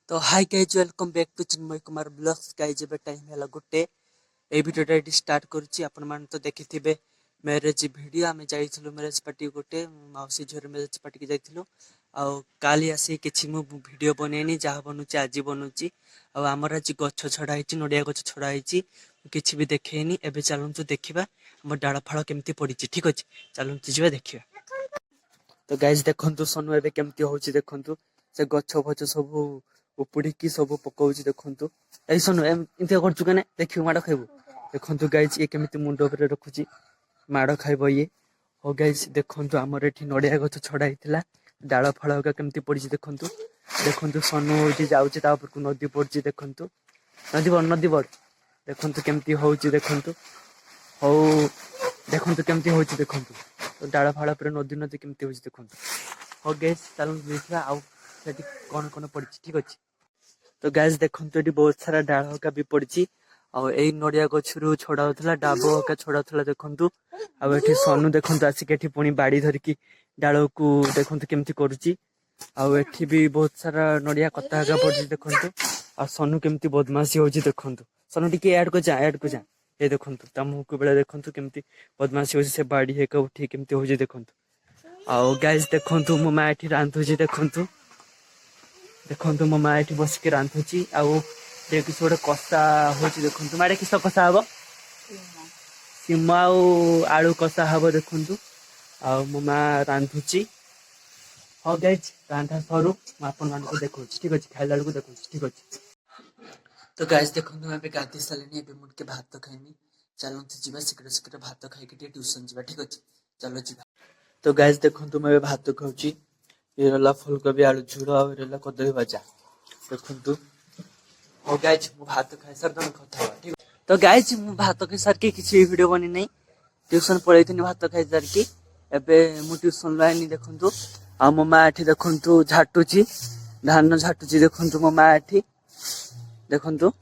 तो hi guys welcome back to Chinmay Kumar blogs guys एबे time हैला गुटे ए वीडियोटा एटी स्टार्ट करूची आपण मान तो देखिथिबे मैरेज वीडियो आमे जाइथिलु मैरेज पार्टी गुटे माउसी झोर मैरेज पार्टी के जाइथिलु आ काली आसी किछि मु वीडियो बनेनी जहा बनुची आज बनुची आ हमर आज गछ छडा हिची नडिया गछ छडा हिची किछि भी देखेनी एबे चलंतु देखिबा हम डाळ फळ केमती पडिची ठीक अछि चलंतु जिबा देखिबा। तो गाइज देखंतु सोनु एबे केमती होउची देखंतु से गछ फछ सब उपुड़ी सब पकाउची देखंतु ए सोनु एमती करछु कने देखियो माड खाइबो देखंतु गाइज ये केमती मुंड ऊपर रखुची माड खाइबो ये हो गाइज देखंतु हमर एठी नडिया गछ छडा हितला डाळ फळ का केमती पडिची देखंतु देखंतु सोनु होउची जाउची ता ऊपर को नदी पडची देखंतु नदी बड देखंतु केमती होउची देखंतु हो देखंतु केमती होउची देखंतु तो डाळ फाळ पर नदी केमती होउची देखंतु हो गाइज चलो देखिबा आ सेठी कोन कोन पडची ठीक अछि। तो गाइज देखंतु एटी बहुत सारा डाळ का भी पडची आ एई नडिया गछरु छडा होतला डाबो का छडा होतला देखंतु आ एठी सोनु देखंतु आसी केठी पुनी बाडी धर की डाळ को देखंतु केमती करूची आ एठी भी बहुत सारा नडिया कत्ता का पडची देखंतु आ सोनु केमती बदमाशी होची देखंतु सोनु टिके ऐड को जा ए देखंतु तमु को बेला देखंतु केमती बदमाशी होची से बाडी हेका उठी केमती होची देखंतु आ गाइज देखंतु मो मा एठी रांधुची देखंतु देखंतु मो मा एठी बस के रांधुची आ देखि सोडे कसा होची देखंतु माडे किस कसा हबो सिमा आलू कसा हबो देखंतु आ मो मा रांधुची हो गाइज रांधा सरू म आपन मान को देखौची ठीक अछि खाइला को देखौची ठीक अछि। तो गाइज देखंतु मैं गाती सालेनी एबे मुड के भात खाइनी चलंतु जीवा शीघ्र भात खाइ के ट्यूशन जीवा ठीक अछि चलो जीवा। तो गाइज देखंतु मैं भात खाउची ये रला फूलकोबी आलू झुरो आ रला कदली भजा देखंतु हो गाइज मु भात खाइ सर दन कथा ठीक। तो गाइज मु भात खाइ सर के किछि वीडियो बनि नै ट्यूशन पढैथिनि भात खाइ सर की एबे मु ट्यूशन लाइनी देखंतु आ मो मा एठी देखंतु झाटुची धान झाटुची देखंतु मो मा एठी देखंतु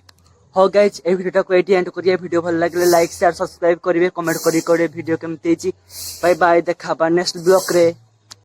हो गाइज ए वीडियोटा को एटी एंड करिया वीडियो भल लागले लाइक शेयर सब्सक्राइब करिवे कमेंट करी वीडियो केमते छी बाय बाय देखा बा नेक्स्ट ब्लॉग रे।